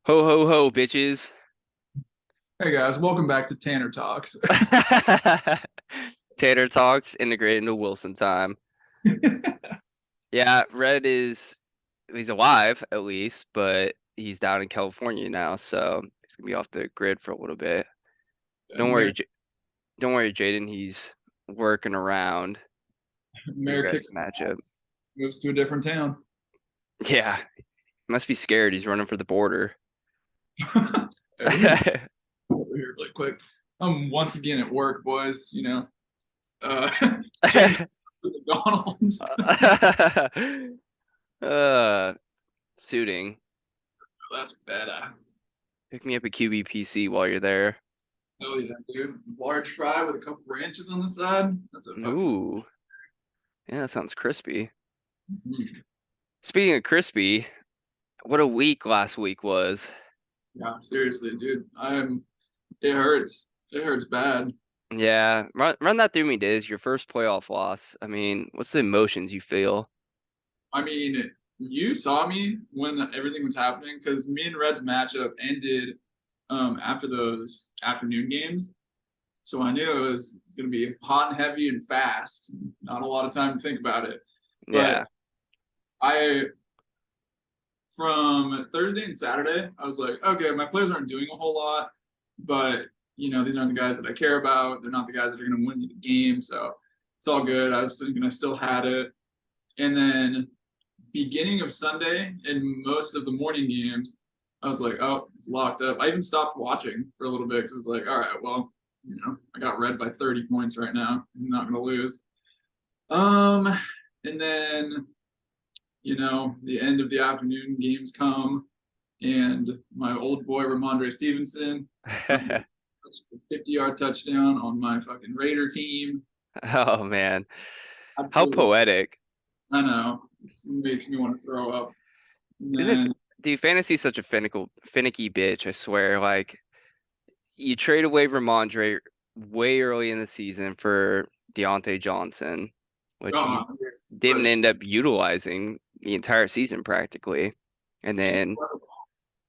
Ho ho ho, bitches. Hey guys, welcome back to Tanner Talks. Tater Talks integrated into Wilson time. Yeah, Red is he's alive at least, but he's down in California now, so he's gonna be off the grid for a little bit. Don't worry, Mayor, don't worry, Jaden. He's working around your Mayor guys' kicks matchup. moves to a different town. Yeah, must be scared. He's running for the border. Hey, let me go over here really quick. I'm once again at work, boys. Uh, change to McDonald's. uh, Suiting. That's better. Pick me up a QBPC while you're there. Oh yeah, dude. Large fry with a couple ranches on the side. That's a fucking. Ooh, yeah, that sounds crispy. Mhm. Speaking of crispy, what a week last week was. Yeah, seriously, dude. It hurts. It hurts bad. Yeah, run that through me, Diz. Your first playoff loss. I mean, what's the emotions you feel? I mean, you saw me when everything was happening because me and Red's matchup ended after those afternoon games. So I knew it was going to be hot and heavy and fast. Not a lot of time to think about it. Yeah. But I, from Thursday and Saturday, I was like, okay, my players aren't doing a whole lot, but these aren't the guys that I care about. They're not the guys that are going to win me the game. So it's all good. I was thinking I still had it. And then beginning of Sunday and most of the morning games, I was like, oh, it's locked up. I even stopped watching for a little bit because I was like, all right, well, I got Red by 30 points right now. I'm not gonna lose. Um, and then the end of the afternoon games come, and my old boy Ramondre Stevenson fucking 50-yard touchdown on my fucking Raider team. Oh man, how Absolutely, poetic. I know. This makes me want to throw up. And Isn't then dude, fantasy's such a finicky bitch, I swear. Like you trade away Ramondre way early in the season for Deontay Johnson, which you oh, didn't but end up utilizing the entire season practically. And then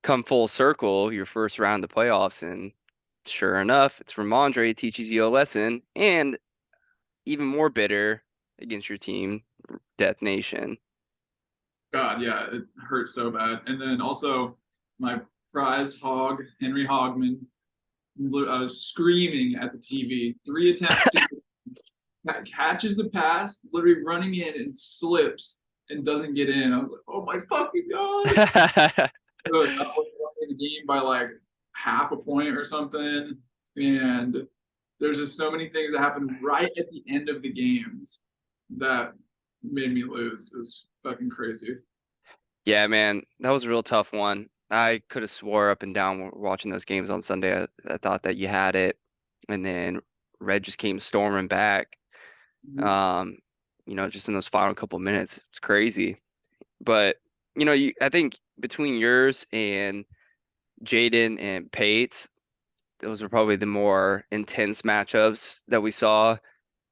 come full circle, your first round of playoffs, and sure enough, it's Ramondre teaches you a lesson, and even more bitter against your team, Death Nation. God, yeah, it hurts so bad. And then also my prize hog, Henry Hogman, I was screaming at the TV. 3 attempts to catches the pass, literally running in and slips and doesn't get in. I was like, oh my fucking god! I was winning the game by like half a point or something. And there's just so many things that happened right at the end of the games that made me lose. It was fucking crazy. Yeah, man, that was a real tough one. I could have swore up and down watching those games on Sunday. I thought that you had it, and then Red just came storming back. Um, just in those final couple minutes, it's crazy. But I think between yours and Jaden and Pates, those were probably the more intense matchups that we saw.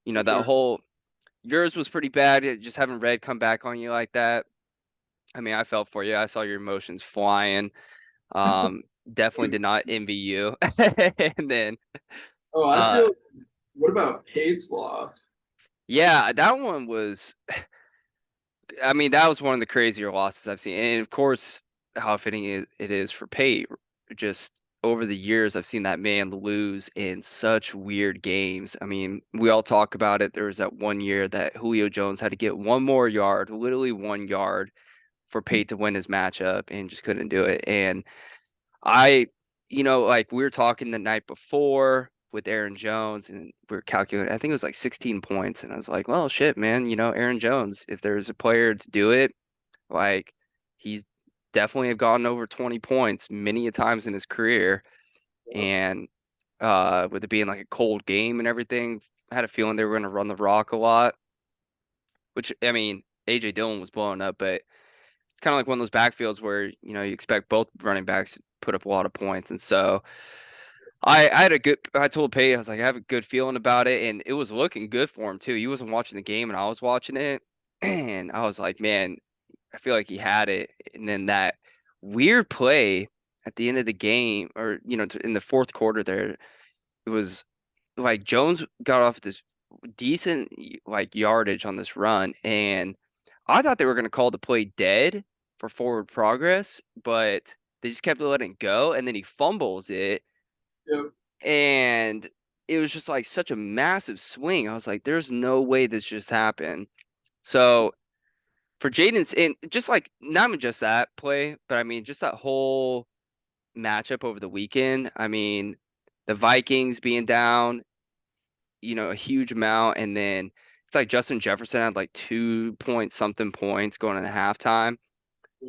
For That sure. whole yours was pretty bad. Just having Red come back on you like that. I mean, I felt for you. I saw your emotions flying. Um, Definitely did not envy you. And then, Oh, I uh, feel. What about Pate's loss? yeah, that one was. I mean, that was one of the crazier losses I've seen, and of course, how fitting it is for Pate. Just over the years, I've seen that man lose in such weird games. I mean, we all talk about it. There was that one year that Julio Jones had to get one more yard, literally 1 yard, for Pate to win his matchup, and just couldn't do it. And I, like we were talking the night before with Aaron Jones, and we were calculating. I think it was like 16 points, and I was like, well, shit, man. Aaron Jones, if there's a player to do it, like he's definitely have gotten over 20 points many a times in his career. And with it being like a cold game and everything, I had a feeling they were going to run the rock a lot. Which I mean, AJ Dillon was blowing up, but it's kind of like one of those backfields where you expect both running backs to put up a lot of points, and so. I told Pay, I was like, I have a good feeling about it. And it was looking good for him too. He wasn't watching the game and I was watching it. And I was like, man, I feel like he had it. And then that weird play, at the end of the game, or in the fourth quarter there, it was like Jones got off this decent like yardage on this run, and I thought they were going to call the play dead for forward progress, but they just kept letting it go, and then he fumbles it, Yep. and it was just like such a massive swing. I was like, there's no way this just happened. So for Jaden's, and just like not even just that play, but I mean just that whole matchup over the weekend. I mean, the Vikings being down, a huge amount, and then it's like Justin Jefferson had like 2 point something points going into halftime.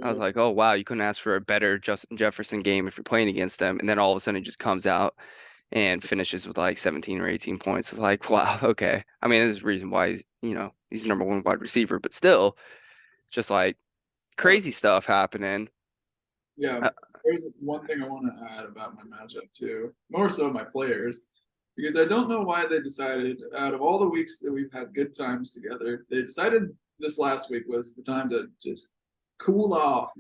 I was Yep. like, oh wow, you couldn't ask for a better Justin Jefferson game if you're playing against them. And then all of a sudden, he just comes out and finishes with like 17 or 18 points. It's like, wow, okay. I mean, there's a reason why he's the number one wide receiver, but still, just like Uh, crazy stuff happening. yeah. Uh, There's one thing I want to add about my matchup too, more so my players, because I don't know why they decided out of all the weeks that we've had good times together, they decided this last week was the time to just cool off.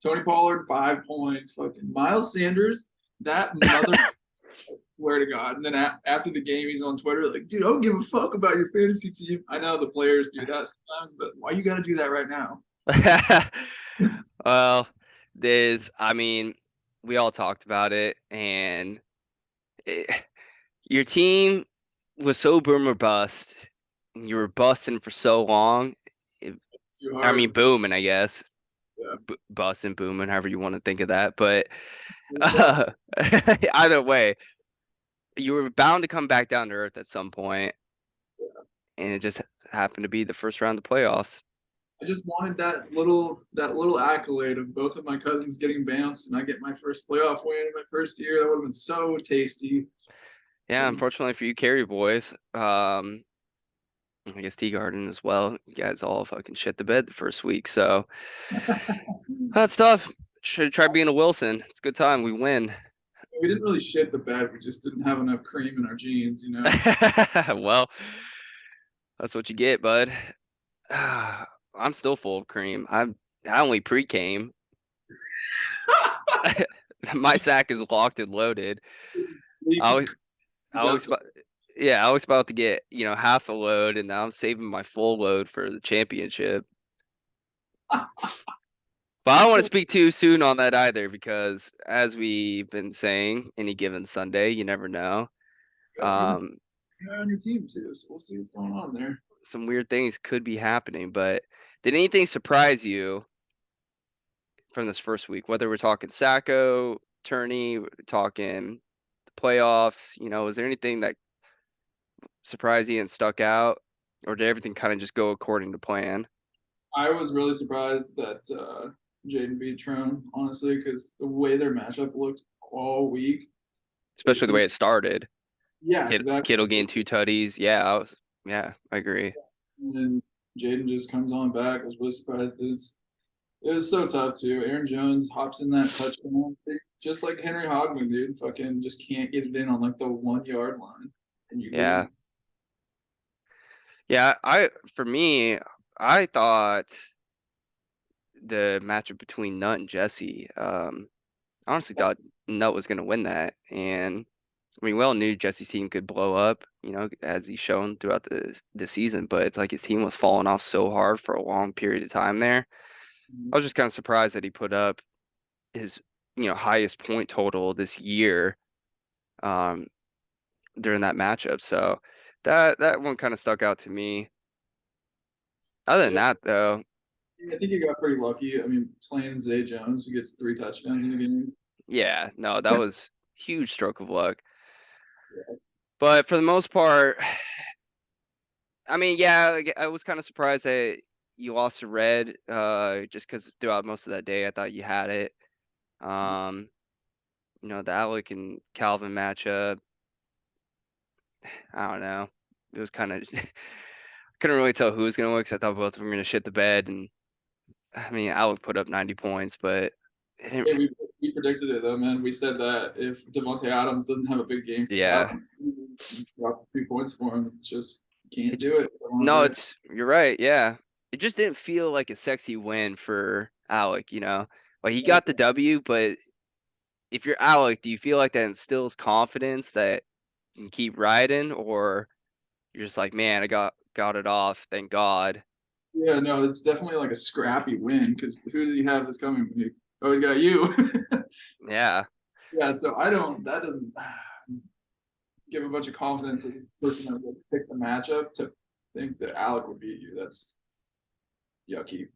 Tony Pollard 5 points, fucking Miles Sanders, that mother. I swear to God. And then after the game, he's on Twitter like, dude, I don't give a fuck about your fantasy team. I know the players do that sometimes, but why you got to do that right now? well, I mean, we all talked about it, and it, your team was so boom or bust. You were busting for so long. It, Too I mean, hard. booming, I guess. Yeah. Busting, booming, however you want to think of that. But Bust. uh, either way, you were bound to come back down to earth at some point, and it just happened to be the first round of the playoffs. I just wanted that little accolade of both of my cousins getting bounced, and I get my first playoff win in my first year. That would have been so tasty. Yeah, unfortunately for you, Carey boys. I guess T Garden as well. You guys all fucking shit the bed the first week, so that's tough. Should try being a Wilson. It's a good time. We win. We didn't really shit the bed. We just didn't have enough cream in our jeans. Well, that's what you get, bud. I'm still full of cream. I only pre-came. My sack is locked and loaded. I was I was That's about, yeah, I was about to get, half a load, and now I'm saving my full load for the championship. But I don't want to speak too soon on that either, because as we've been saying, any given Sunday, you never know. you Um, on your team too, so we'll see what's going on there. some weird things could be happening. But did anything surprise you from this first week? Whether we're talking Sacco, Tourney, we're talking the playoffs, was there anything that surprised you and stuck out, or did everything kind of just go according to plan? I was really surprised that Jaden beat Trone, honestly, because the way their matchup looked all week, it Especially the seemed, way it started. yeah, exactly. Kittle gained 2 tutties. Yeah, I agree. And Jaden just comes on back. I was really surprised. It was so tough too. Aaron Jones hops in that touchdown, just like Henry Hogman, dude. Fucking just can't get it in on like the 1 yard line, and you lose. Yeah. Yeah, for me, I thought the matchup between Nut and Jesse, I honestly thought Nut was gonna win that. And I mean, we all knew Jesse's team could blow up, as he's shown throughout the season, but it's like his team was falling off so hard for a long period of time there. I was just kind of surprised that he put up his, highest point total this year, um, during that matchup. So that one kind of stuck out to me. Other than Yeah, that, though, I think he got pretty lucky. I mean, playing Zay Jones, who gets 3 touchdowns in a game. yeah, no, that was huge stroke of luck. But for the most part, I mean, yeah, I was kind of surprised that you lost to Red, just because throughout most of that day, I thought you had it. Um, the Alec and Calvin matchup, I don't know. It was kind of couldn't really tell who was gonna win, because I thought both of them were gonna shit the bed. And I mean, Alec put up 90 points, but it didn't. Hey, we predicted it though, man. We said that if Devontae Adams doesn't have a big game for Yeah, Allen, he drops 2 points for him. It's just can't do it. no, Devontae. you're right. Yeah, it just didn't feel like a sexy win for Alec. Like he got the W, but if you're Alec, do you feel like that instills confidence that you can keep riding, or you're just like, man, I got it off, thank God. Yeah, no, it's definitely like a scrappy win because who does he have that's coming? Oh, he's got you. Yeah. Yeah, so I don't. That doesn't give a bunch of confidence as a person that would pick the matchup to think that Alec would beat you. That's yucky.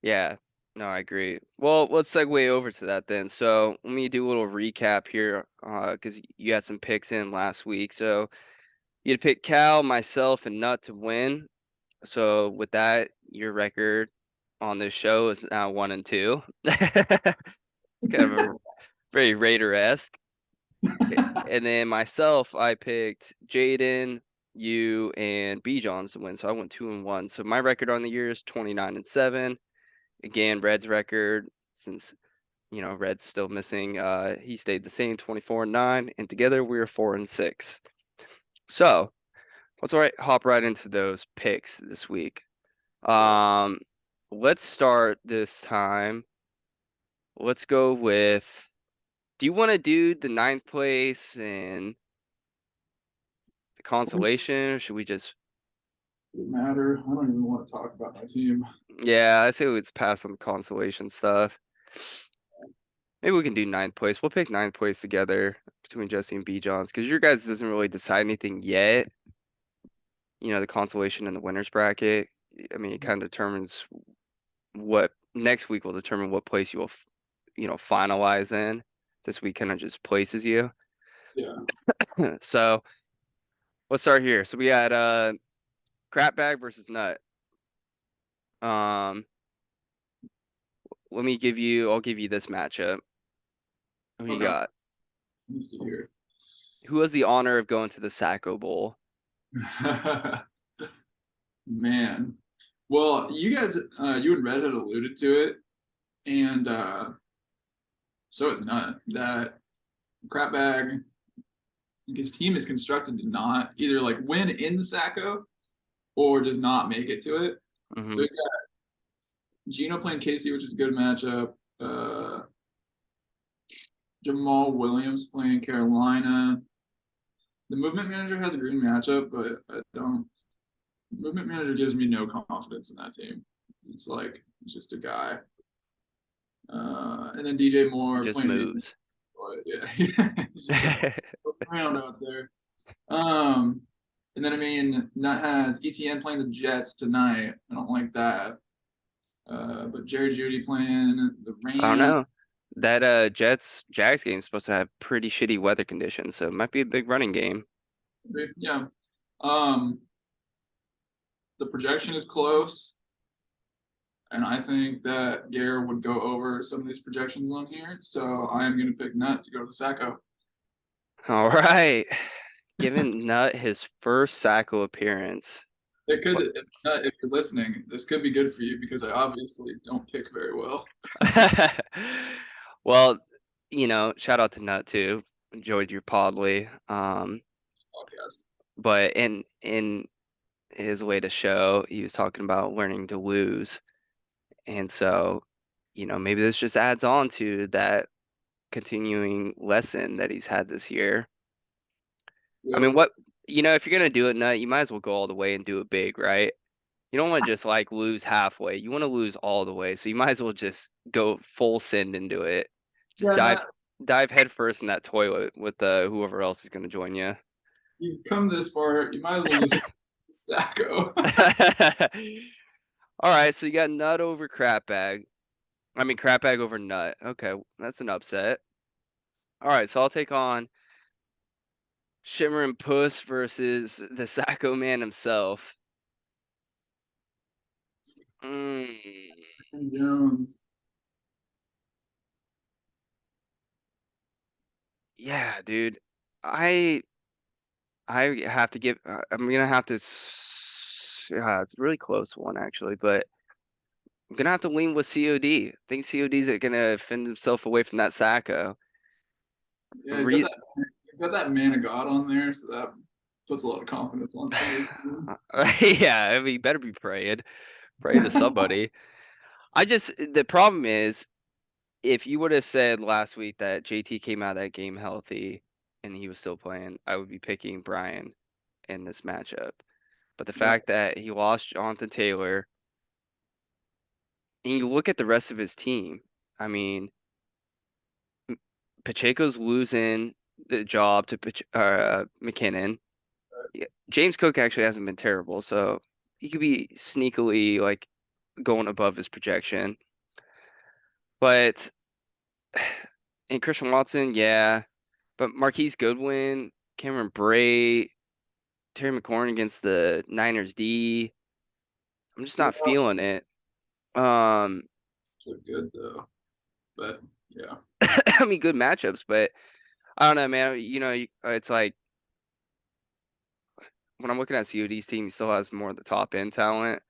Yeah. No, I agree. Well, let's segue over to that then. So let me do a little recap here, because you had some picks in last week. So you had picked Cal, myself, and Nut to win. So with that, your record on this show is now 1-2. It's kind of a very Raider-esque. And then myself, I picked Jaden, you, and B Johns to win. So I went 2-1. So my record on the year is 29-7. Again, Red's record, since Red's still missing, he stayed the same, 24-9, and together we're 4-6. So let's hop right into those picks this week. Let's start this time. Let's go with. Do you want to do the 9th place and the consolation, or should we just? Doesn't matter. I don't even want to talk about my team. Yeah, I say let's pass on the consolation stuff. Maybe we can do 9th place. We'll pick 9th place together between Jesse and B Johns, because your guys doesn't really decide anything yet. The consolation and the winners bracket. I mean, it kind of determines what next week will determine what place you will, finalize in. This week kind of just places you. Yeah. So let's start here. So we had crap bag versus nut. Um, I'll give you this matchup. Who you Okay. got? Let me see here. Who has the honor of going to the Sacco Bowl? Man. Well, you guys, you and Red had alluded to it, and so it's not that crap bag. His team is constructed to not either like win in the Sacco or does not make it to it. Mm-hmm. So he's got Gino playing Casey, which is a good matchup. Jamal Williams playing Carolina. The movement manager has a green matchup, but I don't. Movement manager gives me no confidence in that team. He's just a guy. And then DJ Moore Just playing moves. but yeah, he's just around out there. And then I mean, Nut has ETN playing the Jets tonight. I don't like that. But Jerry Judy playing the Rams. I don't know. That Jets Jags game is supposed to have pretty shitty weather conditions, so it might be a big running game. Yeah. The projection is close. And I think that Gare would go over some of these projections on here. So I am going to pick Nut to go to the Sacco. All right. Giving Nut his first Sacco appearance. It could, if you're listening, this could be good for you because I obviously don't pick very well. Well, shout out to Nut too. Enjoyed your podly. Podcast. But in his latest show, he was talking about learning to lose. And so, maybe this just adds on to that continuing lesson that he's had this year. Yep. I mean, if you're gonna do it, Nut, you might as well go all the way and do it big, right? You don't want to just like lose halfway. You want to lose all the way. So you might as well just go full send into it. Just dive head first in that toilet with whoever else is gonna join you. You've come this far, you might as well just Sacco. All right, so you got Nut over crap bag. I mean crap bag over Nut. Okay, that's an upset. All right, so I'll take on Shimmer and Puss versus the Sacco man himself. Jones. Yeah, dude. I have to give. I'm gonna have to. Yeah, it's a really close one actually, but I'm gonna have to lean with COD. I think COD's gonna fend himself away from that Sacco. Yeah, he's got that man of God on there, so that puts a lot of confidence on him. Yeah, I mean, you better be praying to somebody. The problem is, if you would have said last week that JT came out of that game healthy and he was still playing, I would be picking Brian in this matchup. But the Yeah. fact that he lost Jonathan Taylor, and you look at the rest of his team, I mean, Pacheco's losing the job to McKinnon. Yeah, James Cook actually hasn't been terrible, so he could be sneakily like going above his projection. But and Christian Watson, yeah. But Marquise Goodwin, Cameron Brate, Terry McLaurin against the Niners D. I'm just Yeah. not feeling it. Um, Look good though. But yeah. I mean, good matchups, but I don't know, man. It's like when I'm looking at COD's team, he still has more of the top end talent.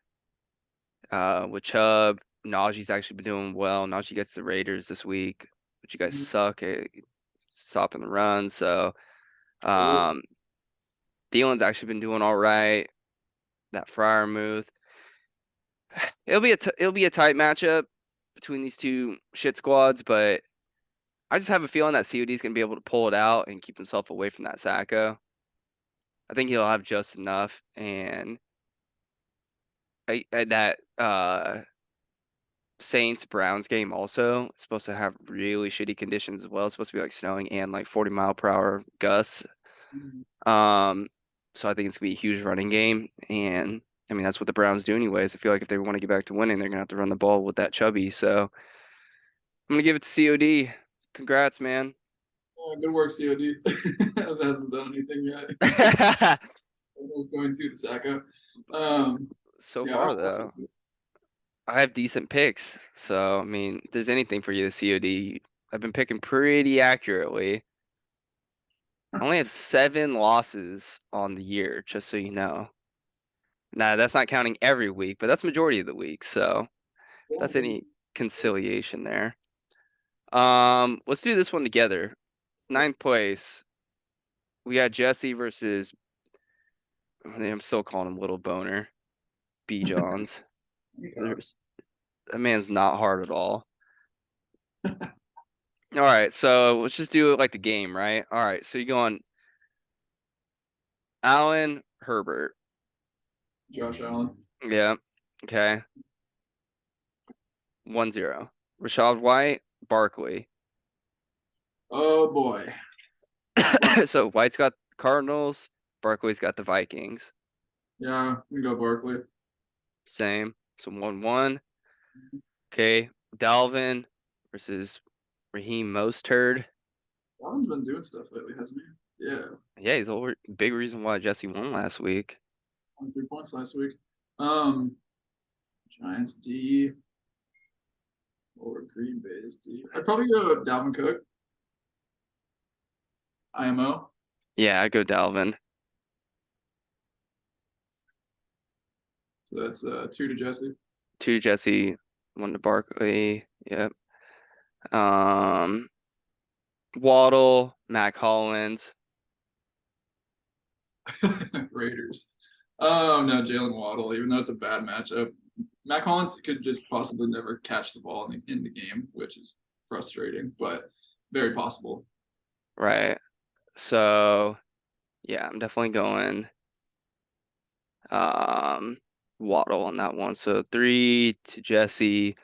With Chubb, Najee's actually been doing well. Najee gets the Raiders this week, but you guys suck at stopping the run. So, um, Thielen's actually been doing all right. That Freiermuth. It'll be a tight matchup between these two shit squads, but I just have a feeling that COD's gonna be able to pull it out and keep himself away from that Sacco. I think he'll have just enough, and that Saints Browns game also is supposed to have really shitty conditions as well. It's supposed to be like snowing and like 40-mile-per-hour gusts. Um, so I think it's gonna be a huge running game, and I mean that's what the Browns do anyways. I feel like if they want to get back to winning, they're gonna have to run the ball with that Chubby. So I'm gonna give it to COD. Congrats, man. Good work, COD. Hasn't done anything yet. I was going to the Sacco. So Yeah. far though, I have decent picks. So I mean, if there's anything for you, the COD. I've been picking pretty accurately. I only have 7 losses on the year, just so you know. Now that's not counting every week, but that's majority of the week. So if that's any conciliation there. Let's do this one together. Ninth place, we got Jesse versus. I'm still calling him Little Boner. B. Johns. There's, that man's not hard at all. All right, so let's just do it like the game, right? All right, so you're going Allen, Herbert. Josh Allen. Yeah. Okay. 1-0. Rashad White, Barkley. Oh boy. So White's got Cardinals, Barkley's got the Vikings. Yeah, we go Barkley. Same. So 1-1. Okay. Dalvin versus Raheem Mostert. Allen's been doing stuff lately, hasn't he? Yeah. Yeah, he's a big reason why Jesse won last week. 23 points last week. Giants D or Green Bay's D. I'd probably go Dalvin Cook. IMO. Yeah, I'd go Dalvin. So that's 2 to Jesse. 2 to Jesse, 1 to Barkley. Yep. Waddle, Mac Hollins. Raiders. Oh no, Jalen Waddle, even though it's a bad matchup. Mac Hollins could just possibly never catch the ball in the game, which is frustrating, but very possible. Right. So yeah, I'm definitely going Waddle on that one. So 3 to Jesse,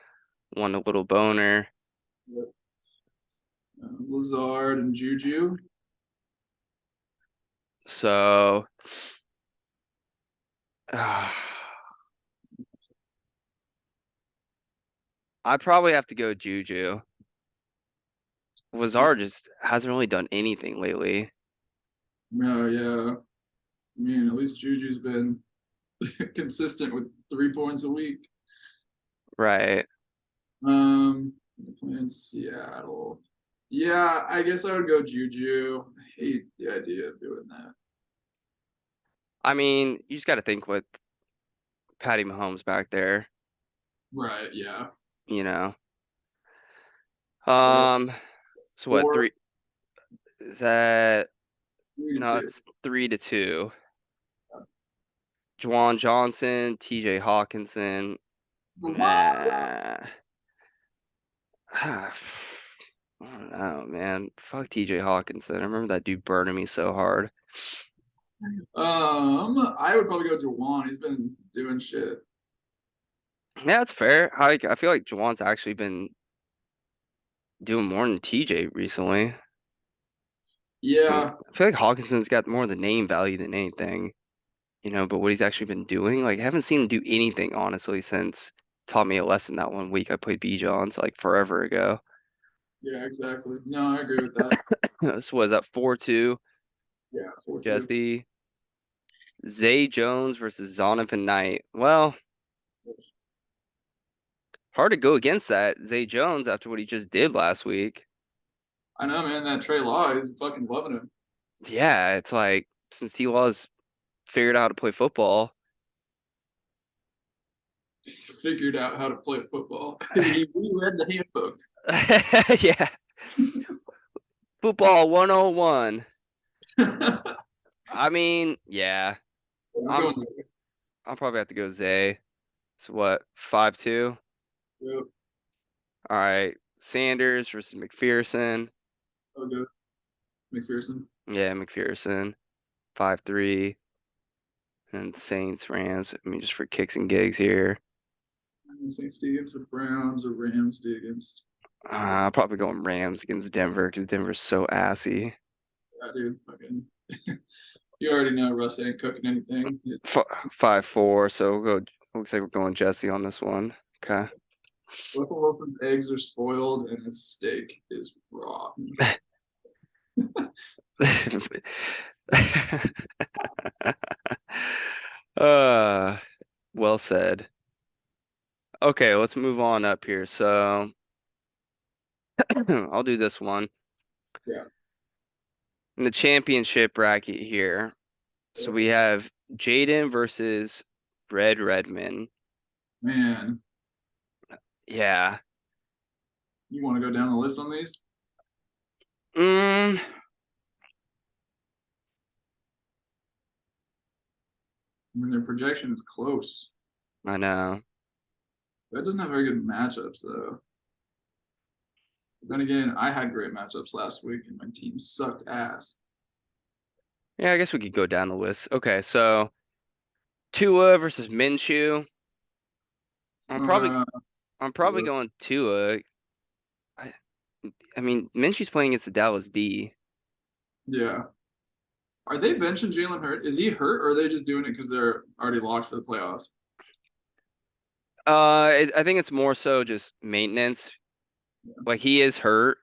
1 to Little Boner. Lazard and Juju. So I probably have to go Juju. Lazard just hasn't really done anything lately. No, yeah. I mean, at least Juju's been consistent with 3 points a week. Right. Playing Seattle. Yeah, I guess I would go Juju. I hate the idea of doing that. I mean, you just got to think with Patty Mahomes back there, Right, yeah. you know. So I guess So what, 4, 3 is that 3 to no, 2. 3 to 2. Juwan Johnson, TJ Hawkinson. What? Nah. I don't know, man. Fuck TJ Hawkinson. I remember that dude burning me so hard. I would probably go Jawan. He's been doing shit. Yeah, that's fair. I feel like Juwan's actually been doing more than TJ recently. Yeah, I feel like Hawkinson's got more of the name value than anything, but what he's actually been doing, like, I haven't seen him do anything, honestly, since taught me a lesson that one week I played B. Johns, like, forever ago. yeah, exactly. No, I agree with that. So was that 4-2? Yeah, 4-2. Jesse. Zay Jones versus Zonovan Knight. Well, hard to go against that. Zay Jones after what he just did last week. I know, man. That Trey Law is fucking loving him. Yeah, it's like since T-Law's figured out how to play football. Figured out how to play football. He reread the handbook. Yeah. Football 101. I'm I mean, yeah. I'm going. I'll probably have to go Zay. So what, 5-2? Yep, All right. Sanders versus McPherson. I'll go McPherson. Yeah, McPherson. 5-3. And Saints, Rams. I mean, just for kicks and gigs here. Saints D against the Browns or Rams D against. I'll probably going Rams against Denver because Denver's so assy. Yeah, dude, fucking. You already know Russ ain't cooking anything. 5-4. So we'll go. Looks like we're going Jesse on this one. Okay. Russell Wilson's eggs are spoiled and his steak is raw. uh, well said. Okay, let's move on up here. So I'll do this one. Yeah. In the championship bracket here. So we have Jaden versus Red Redmond. Man, Yeah. you want to go down the list on these? Mm, I mean, their projection is close. I know. That doesn't have very good matchups, though. Then again, I had great matchups last week, and my team sucked ass. Yeah, I guess we could go down the list. Okay, so Tua versus Minshew. I'm probably Uh, I'm probably going Tua. I, I mean, Minshew's playing against the Dallas D. yeah. Are they benching Jalen Hurts? Is he hurt, or are they just doing it because they're already locked for the playoffs? I think it's more so just maintenance. Like he is hurt,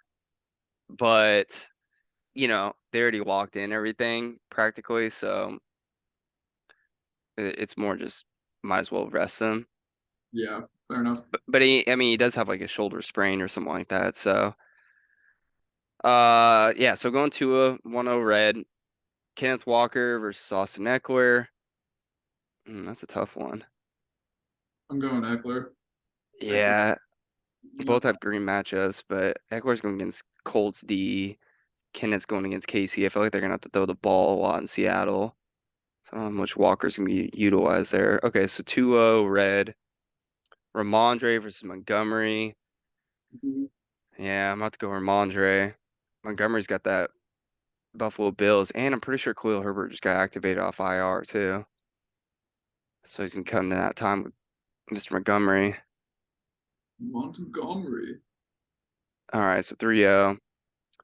but they already locked in everything practically, so it's more just might as well rest him. Yeah, fair enough. But I mean, he does have like a shoulder sprain or something like that. So, yeah. So going to a 1-0 red, Kenneth Walker versus Austin Eckler. That's a tough one. I'm going Eckler. Eckler. Yeah, both have green matchups, but Eckler's going against Colts D. Kenneth's going against KC. I feel like they're gonna have to throw the ball a lot in Seattle. So I don't know how much Walker's gonna be utilized there. Okay, so 2-0 red. Ramondre versus Montgomery. Mhm. Yeah, I'm about to go Ramondre. Montgomery's got that Buffalo Bills, and I'm pretty sure Khalil Herbert just got activated off IR too. So he's gonna come to that time with Mr. Montgomery. Montgomery. All right, so 3-0.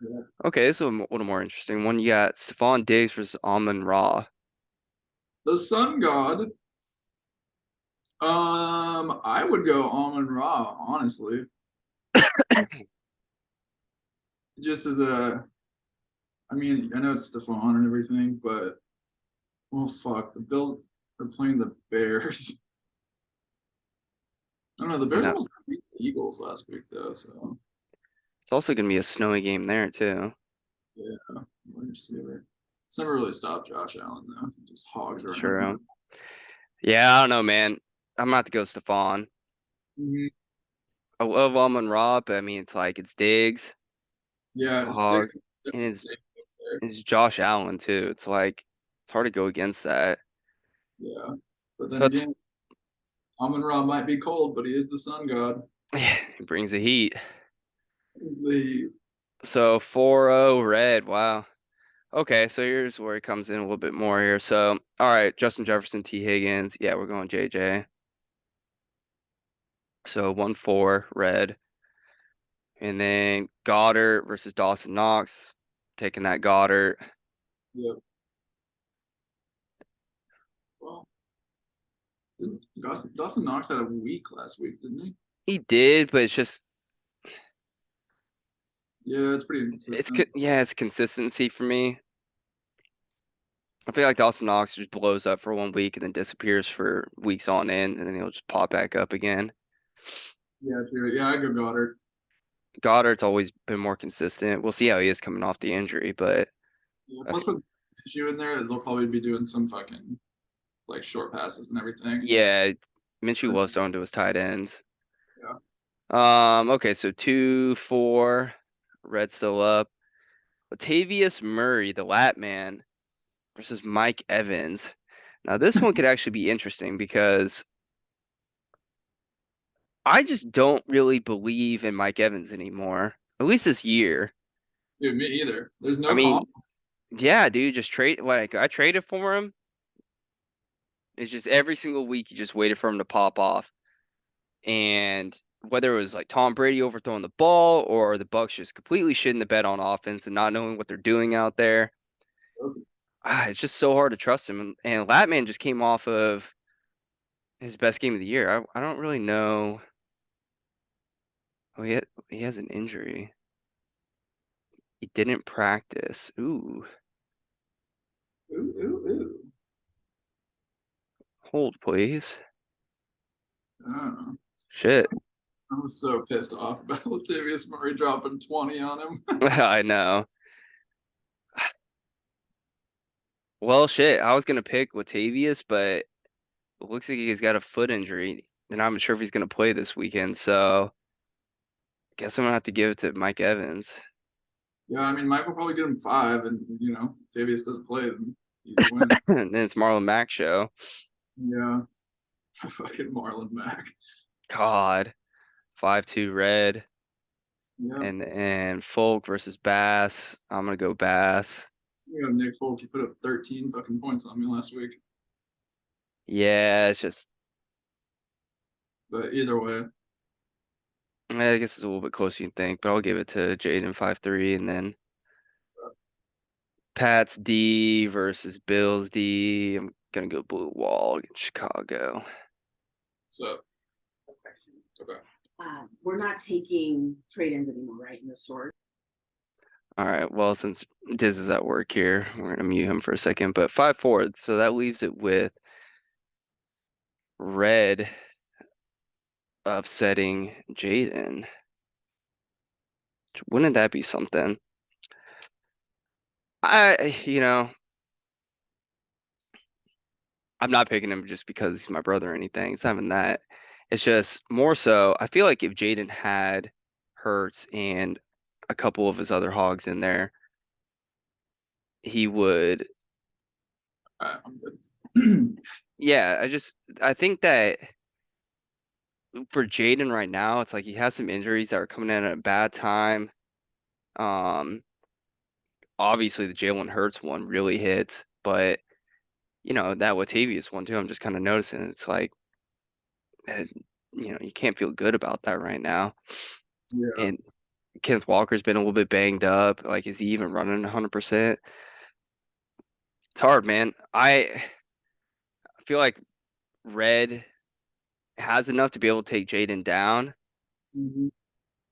Yeah. Okay, this is a little more interesting one. You got Stephon Diggs versus Amon Ra. The Sun God. I would go Amon Ra, honestly. Just as a, I mean, I know it's Stephon and everything, but oh fuck, the Bills are playing the Bears. I don't know. The I Bears know. almost beat the Eagles last week, though. So It's also gonna be a snowy game there too. yeah, wide receiver. It's never really stopped Josh Allen though. He just hogs around. Sure. Yeah, I don't know, man. I'm about to go Stephon. Mhm. I love Amon Ra, but I mean, it's like it's Diggs, Yeah, it's Hog, Dixon and definitely safe there. it's Josh Allen too. It's like it's hard to go against that. Yeah, but then So it's again, Amon Ra might be cold, but he is the Sun God. yeah, it brings the heat. He's the So 4-0 red. Wow. Okay, so here's where it comes in a little bit more here. So, all right, Justin Jefferson, T. Higgins. Yeah, we're going JJ. So 1-4 red. And then Goddard versus Dawson Knox. Taking that Goddard. Yep. Well, Dawson Knox had a week last week, didn't he? He did, but it's just Yeah, it's pretty inconsistent. yeah, it's consistency for me. I feel like Dawson Knox just blows up for 1 week and then disappears for weeks on end, and then he'll just pop back up again. Yeah, true. Yeah, I go Goddard. Goddard's always been more consistent. We'll see how he is coming off the injury, but Yeah, uh, plus with issue in there, they'll probably be doing some fucking like short passes and everything. yeah, Minshew But, loves throwing to his tight ends. yeah. Okay, so 2-4, red still up. Latavius Murray, the Lat man, versus Mike Evans. Now this one could actually be interesting because I just don't really believe in Mike Evans anymore. At least this year. Dude, me either. There's I no mean, comp. yeah, dude, just trade like I traded for him. It's just every single week you just waited for him to pop off. And whether it was like Tom Brady overthrowing the ball or the Bucks just completely shitting the bed on offense and not knowing what they're doing out there, it's just so hard to trust him. And Latman just came off of his best game of the year. I don't really know. Oh, he has an injury. He didn't practice. Ooh, Ooh, ooh, ooh. hold please. I don't know. Shit. I was so pissed off about Latavius Murray dropping 20 on him. I know. Well, shit. I was gonna pick Latavius, but it looks like he's got a foot injury, and I'm not sure if he's gonna play this weekend. So guess I'm gonna have to give it to Mike Evans. Yeah, I mean, Mike will probably get him 5, and Latavius doesn't play, then easy win. And then it's Marlon Mack show. Yeah, fucking Marlon Mack. God, 5-2 red, Yeah, and Folk versus Bass. I'm gonna go Bass. you got Nick Folk. He put up 13 fucking points on me last week. Yeah, it's just But either way, I guess it's a little bit closer you think, but I'll give it to Jaden 5-3, and then Pat's D versus Bills D. I'm gonna go Blue Wall against Chicago. so okay. We're not taking trade-ins anymore, right, in the store? All right. Well, since Diz is at work here, we're gonna mute him for a second. But 5-4, so that leaves it with Red upsetting Jaden. Wouldn't that be something? You know, I'm not picking him just because he's my brother or anything. It's not even that. It's just more so, I feel like if Jaden had Hurts and a couple of his other hogs in there, he would. I'm good. Yeah, I think that for Jaden right now, it's like he has some injuries that are coming in at a bad time. Um, Obviously the Jalen Hurts one really hits, but that Latavius one too. I'm just kind of noticing it's like, eh, you can't feel good about that right now. Yeah, And Kenneth Walker's been a little bit banged up. Like, is he even running 100%? It's hard, man. I feel like Red has enough to be able to take Jaden down. hmm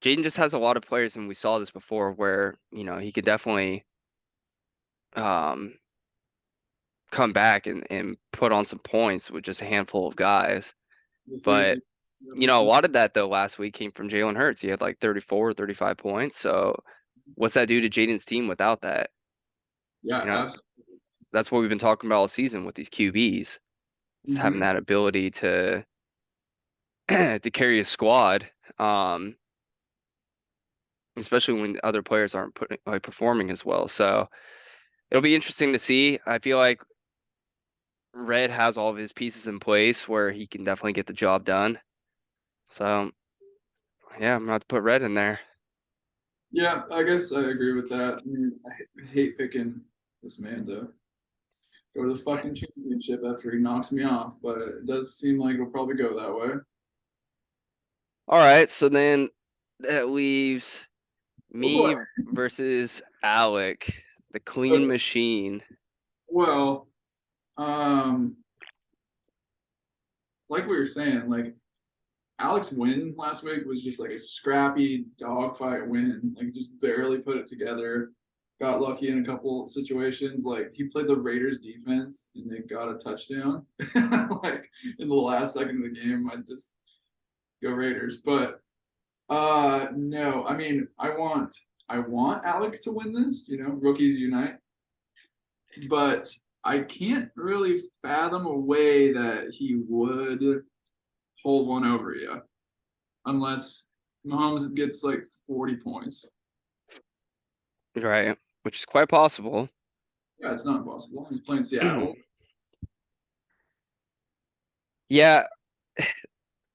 Jaden just has a lot of players, and we saw this before, where he could definitely um, come back and put on some points with just a handful of guys. this But easy. Yeah, we'll a see. lot of that though last week came from Jalen Hurts. He had like 34, 35 points. So what's that do to Jaden's team without that? Yeah, You know, absolutely. that's what we've been talking about all season with these QBs. It's having hmm that ability to to carry a squad. Um, Especially when other players aren't performing as well. So it'll be interesting to see. I feel like Red has all of his pieces in place where he can definitely get the job done. So yeah, I'm gonna have to put Red in there. Yeah, I guess I agree with that. I mean, I hate picking this man to go to the fucking championship after he knocks me off, but it does seem like it'll probably go that way. All right, so then that leaves me Boy. versus Alec, the clean machine. Well, um, like we were saying, like Alex win last week was just like a scrappy dogfight win, like just barely put it together. Got lucky in a couple situations. Like he played the Raiders defense and they got a touchdown. Like in the last second of the game, I just go Raiders. But no, I mean I want Alec to win this, rookies unite. But I can't really fathom a way that he would hold one over you unless Mahomes gets like 40 points. Right, which is quite possible. Yeah, it's not impossible. He's playing Seattle. Yeah,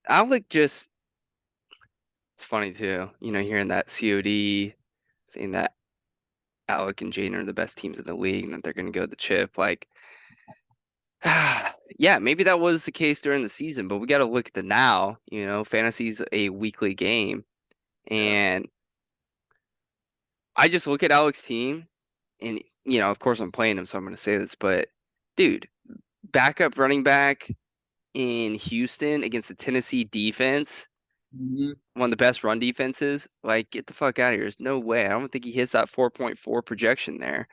Alec just, it's funny too, hearing that COD, saying that Alec and Jaden are the best teams in the league and that they're going to go the chip. Like, yeah, maybe that was the case during the season, but we got to look at the now. Fantasy's a weekly game. Yeah. And I just look at Alec's team and, of course I'm playing him, so I'm going to say this, but dude, backup running back in Houston against the Tennessee defense, Mhm. one of the best run defenses, like, get the fuck out of here. There's no way. I don't think he hits that 4.4 projection there.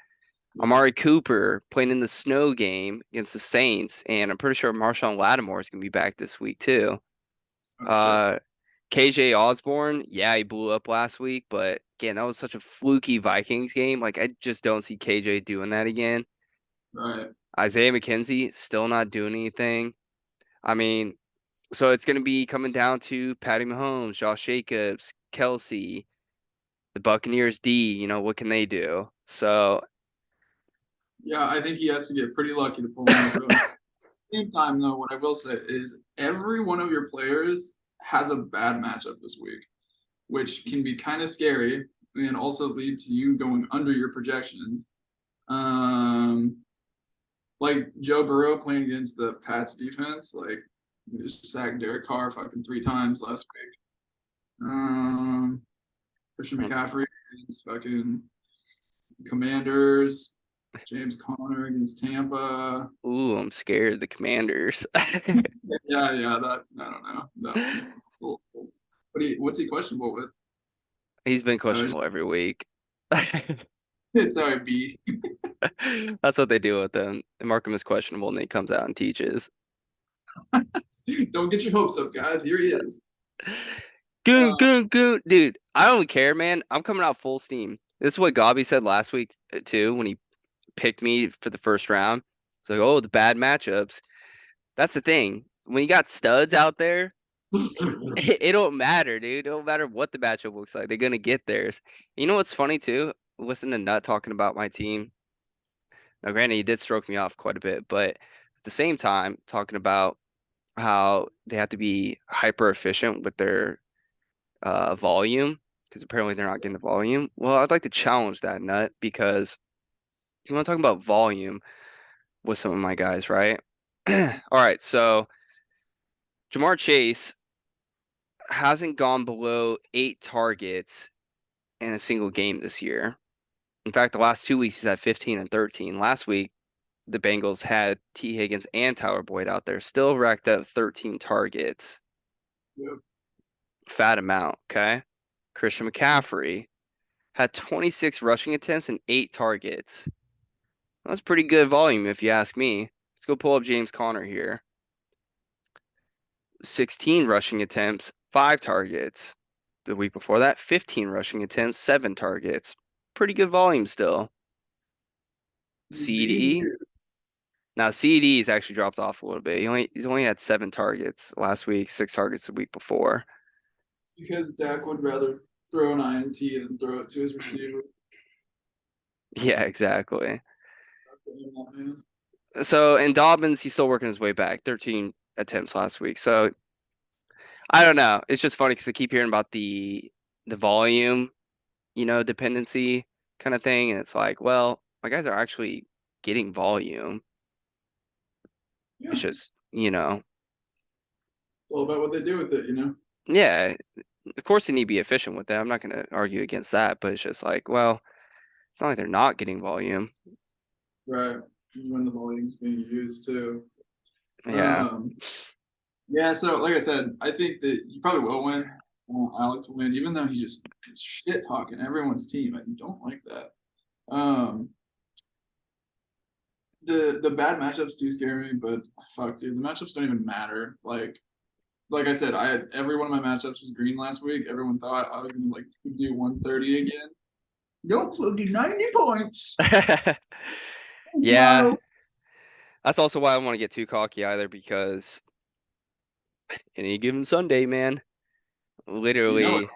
Yeah. Amari Cooper playing in the snow game against the Saints, and I'm pretty sure Marshawn Lattimore is going to be back this week too. Oh, shit. Uh, KJ Osborne, yeah, he blew up last week, but again, that was such a fluky Vikings game. Like, I just don't see KJ doing that again. Right. Isaiah McKenzie still not doing anything. I mean, so it's going to be coming down to Patty Mahomes, Josh Jacobs, Kelsey, the Buccaneers D. What can they do? So, Yeah, I think he has to get pretty lucky to pull one over. At the same time, though, what I will say is every one of your players has a bad matchup this week, which can be kind of scary and also lead to you going under your projections. Um, like Joe Burrow playing against the Pats defense, like he just sacked Derek Carr fucking 3 times last week. Christian McCaffrey against fucking Commanders. James Conner against Tampa. ooh, I'm scared of the Commanders. Yeah, that I don't know. That one's cool. What's he questionable with? He's been Oh, questionable every week. sorry, B. That's what they do with him. They mark him as questionable, and then he comes out and teaches. Don't get your hopes up, guys. Here he is. Goon, goon, goon. Dude, I don't care, man. I'm coming out full steam. This is what Gobby said last week, too, when he picked me for the first round. It's like, oh, the bad matchups. That's the thing. When you got studs out there, it don't matter, dude. It don't matter what the matchup looks like. They're going to get theirs. You know what's funny, too? Listen to Nut talking about my team. Now, granted, he did stroke me off quite a bit, but at the same time, talking about how they have to be hyper efficient with their volume because apparently they're not getting the volume. Well, I'd like to challenge that, Nut, because you want to talk about volume with some of my guys, right? All right, so Jamar Chase hasn't gone below 8 targets in a single game this year. In fact, the last 2 weeks he's had 15 and 13. Last week, the Bengals had T. Higgins and Tyler Boyd out there, still racked up 13 targets. Yep. Fat amount, okay? Christian McCaffrey had 26 rushing attempts and 8 targets. That's pretty good volume if you ask me. Let's go pull up James Conner here. 16 rushing attempts, 5 targets. The week before that, 15 rushing attempts, 7 targets. Pretty good volume still. CD. Now CD's actually dropped off a little bit. He's only had 7 targets last week, 6 targets the week before. Because Dak would rather throw an INT than throw it to his receiver. Yeah, exactly. Man. So in Dobbins, he's still working his way back. 13 attempts last week. So I don't know. It's just funny because I keep hearing about the volume, dependency kind of thing. And it's like, well, my guys are actually getting volume. Yeah, It's it's just, all about what they do with it, yeah, of course they need to be efficient with that. I'm not going to argue against that, but it's just like, well, it's not like they're not getting volume. Right. When the volume's being used too. Yeah. Yeah, so like I said, I think that you probably will win. I want Alec to win, even though he's just shit talking everyone's team. I don't like that. Um, the bad matchups do scare me, but fuck, dude, the matchups don't even matter. Like I said, I had every one of my matchups was green last week. Everyone thought I was gonna like do 130 again. Nope, we'll do 90 points. Yeah. No. That's also why I don't want to get too cocky either, because any given Sunday, man, You know it. literally,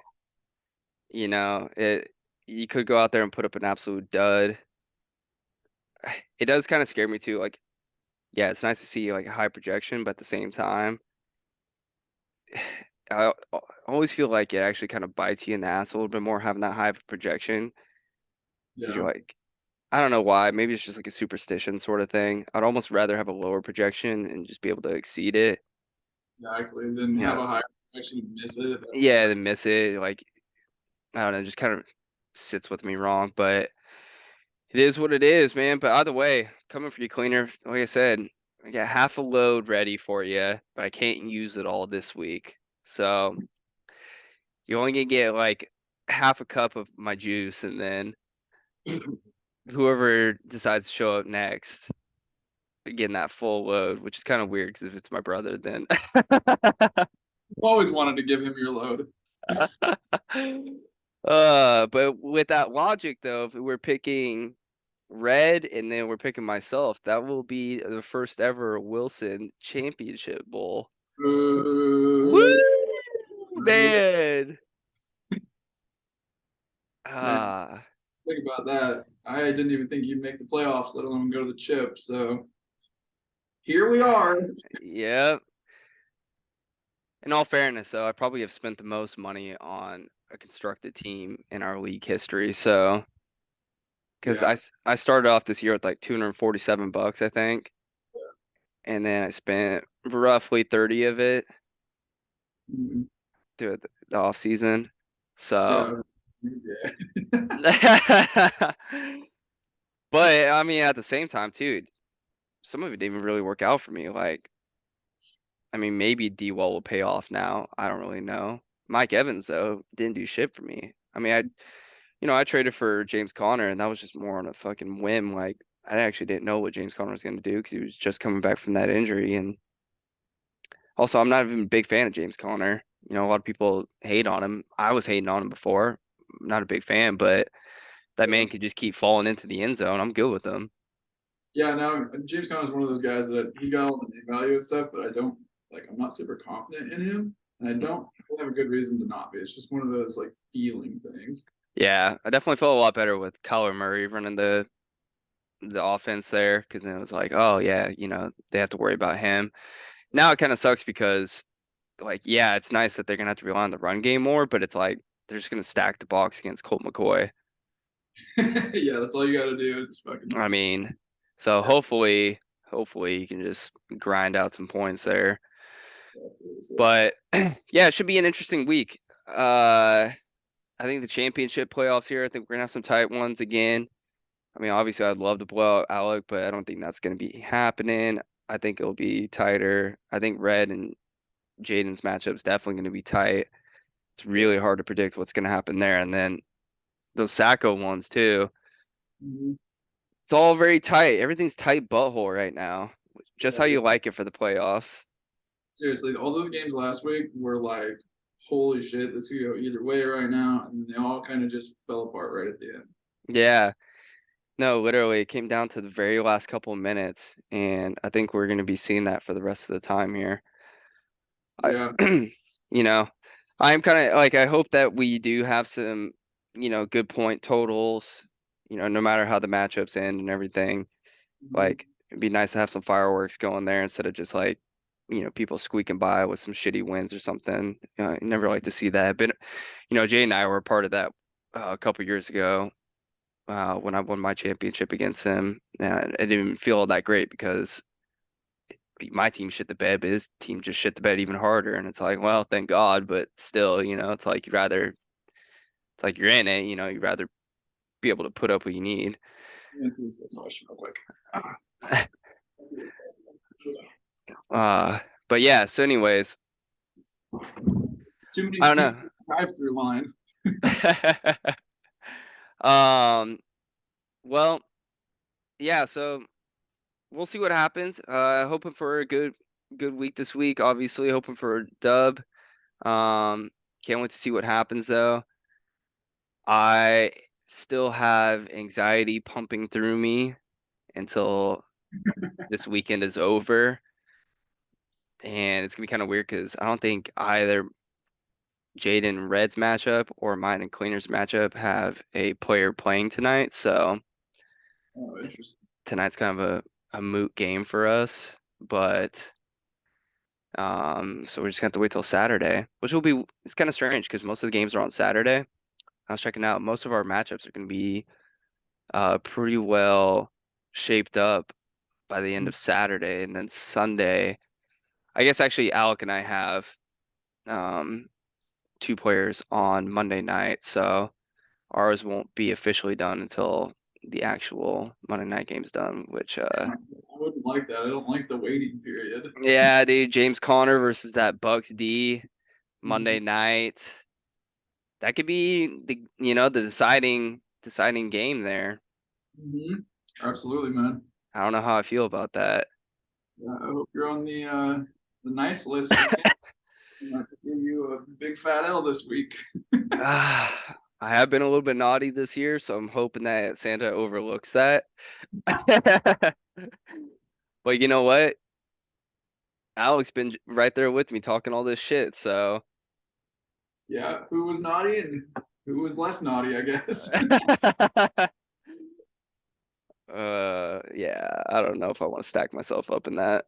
you could go out there and put up an absolute dud. It does kind of scare me too. Like, yeah, it's nice to see like a high projection, but at the same time, I always feel like it actually kind of bites you in the ass a little bit more having that high of a projection, because Yeah, you're like, I don't know why. Maybe it's just like a superstition sort of thing. I'd almost rather have a lower projection and just be able to exceed it. exactly. Then have Yeah. a higher actually miss it. Yeah, then miss it. Like, I don't know, just kind of sits with me wrong, but it is what it is, man. But either way, coming for you, cleaner. Like I said, I got half a load ready for you, but I can't use it all this week. So you're only gonna get like half a cup of my juice, and then whoever decides to show up next, getting that full load, which is kind of weird because if it's my brother, then I've always wanted to give him your load. but with that logic though, if we're picking Red and then we're picking myself, that will be the first ever Wilson Championship Bowl. Woo, man. Man, Ah, think about that. I didn't even think you'd make the playoffs, let alone go to the chip. So here we are. yeah. In all fairness, though, I probably have spent the most money on a constructed team in our league history. So, because Yeah. I started off this year with like $247, I think, and then I spent roughly 30 of it Mhm. through the off season. So, Yeah. Yeah. but I mean, at the same time, too, some of it didn't even really work out for me. Like, I mean, maybe D-Wall will pay off now. I don't really know. Mike Evans, though, didn't do shit for me. I mean, I traded for James Conner, and that was just more on a fucking whim. Like, I actually didn't know what James Conner was going to do because he was just coming back from that injury. And also, I'm not even a big fan of James Conner. A lot of people hate on him. I was hating on him before. I'm not a big fan, but that man could just keep falling into the end zone. I'm good with him. Yeah, no, James Conner is one of those guys that he's got all the name value and stuff, but I'm not super confident in him. And I don't have a good reason to not be. It's just one of those like feeling things. Yeah, I definitely felt a lot better with Kyler Murray running the offense there, because then it was like, oh yeah, they have to worry about him. Now it kind of sucks because, like, yeah, it's nice that they're gonna have to rely on the run game more, but it's like they're just gonna stack the box against Colt McCoy. Yeah, that's all you got to do. Just fucking. I mean, so hopefully you can just grind out some points there. But yeah, it should be an interesting week. I think the championship playoffs here, I think we're gonna have some tight ones again. I mean, obviously I'd love to blow out Alec, but I don't think that's gonna be happening. I think it'll be tighter. I think Red and Jaden's matchup's definitely gonna be tight. It's really hard to predict what's gonna happen there. And then those Sacco ones too. Mhm. It's all very tight. Everything's tight butthole right now. Just how you like it for the playoffs. Seriously, all those games last week were like, holy shit, this could go either way right now, and they all kind of just fell apart right at the end. Yeah. No, literally, it came down to the very last couple of minutes, and I think we're gonna be seeing that for the rest of the time here. I, Yeah. you know, I'm kind of like, I hope that we do have some, good point totals, no matter how the matchups end and everything. Mhm. Like, it'd be nice to have some fireworks going there instead of just like, people squeaking by with some shitty wins or something. You never like to see that. But, Jay and I were a part of that a couple years ago when I won my championship against him. And it didn't feel all that great because my team shit the bed, but his team just shit the bed even harder. And it's like, well, thank God, but still, it's like it's like you're in it, you'd rather be able to put up what you need. Answer this question real quick. But yeah, so anyways, Too many I don't know. drive-through line. Well, yeah, so we'll see what happens. Hoping for a good week this week, obviously, hoping for a dub. Can't wait to see what happens though. I still have anxiety pumping through me until this weekend is over. And it's gonna be kind of weird because I don't think either Jaden and Red's matchup or mine and Cleaner's matchup have a player playing tonight. So Oh, interesting. tonight's kind of a moot game for us. But so we're just gonna have to wait till Saturday, which will be it's kind of strange because most of the games are on Saturday. I was checking out, most of our matchups are gonna be pretty well shaped up by the end of Saturday, and then Sunday. I guess actually Alec and I have two players on Monday night, so ours won't be officially done until the actual Monday night game's done, which I wouldn't like that. I don't like the waiting period. yeah, dude, James Conner versus that Bucks D Monday night. That could be the deciding game there. Mm-hmm. Absolutely, man. I don't know how I feel about that. Yeah, I hope you're on the nice list. I might give you a big fat L this week. I have been a little bit naughty this year, so I'm hoping that Santa overlooks that. But you know what? Alex been right there with me talking all this shit, so Yeah, who was naughty and who was less naughty, I guess. yeah, I don't know if I want to stack myself up in that.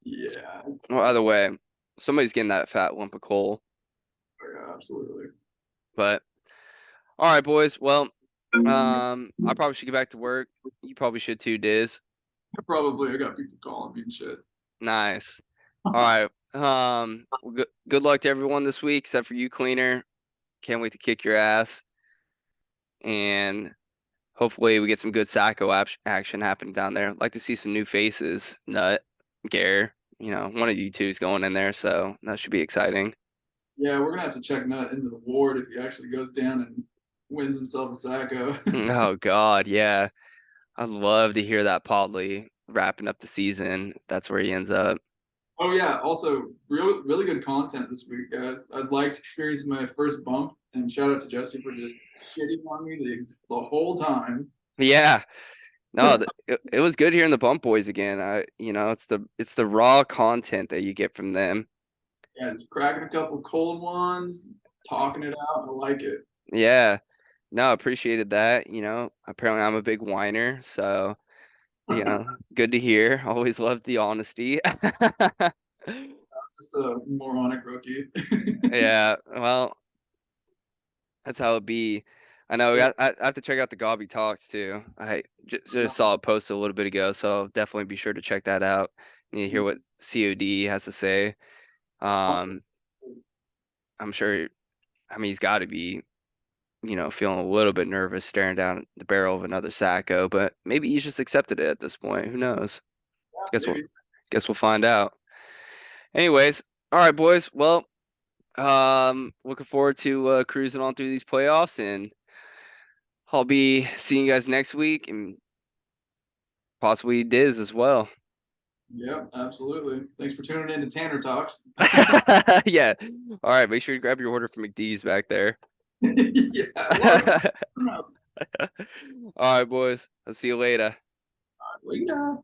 Yeah, Well, either way, somebody's getting that fat lump of coal. yeah, absolutely. But all right, boys. Well, I probably should get back to work. You probably should too, Diz. Probably I got people calling me and shit. Nice. All right. Well, good luck to everyone this week, except for you, Cleaner. Can't wait to kick your ass. And hopefully we get some good Sacco action happening down there. I'd like to see some new faces. Nut, Gare, one of you two is going in there, so that should be exciting. Yeah, we're gonna have to check Nut into the ward if he actually goes down and wins himself a Sacco. Oh God, yeah. I'd love to hear that Podley wrapping up the season. That's where he ends up. Oh yeah, also really good content this week, guys. I'd like to experience my first bump, and shout out to Jesse for just shitting on me the whole time. Yeah. No, it was good hearing the Bump Boys again. It's the raw content that you get from them. Yeah, just cracking a couple cold ones, talking it out. I like it. Yeah. No, appreciated that. Apparently I'm a big whiner, so good to hear. Always loved the honesty. Just a moronic rookie. Yeah, well, that's how it be. I know. I have to check out the Gobby Talks too. I just saw it posted a little bit ago, so I'll definitely be sure to check that out. Need to hear what COD has to say. I'm sure. I mean, he's got to be, feeling a little bit nervous staring down the barrel of another Sacco, but maybe he's just accepted it at this point. Who knows? Guess we'll find out. Anyways, all right, boys. Well, looking forward to cruising on through these playoffs, and I'll be seeing you guys next week and possibly Diz as well. Yeah, absolutely. Thanks for tuning in to Tanner Talks. Yeah. All right. Make sure you grab your order from McDee's back there. Yeah. All right, boys. I'll see you later. Later.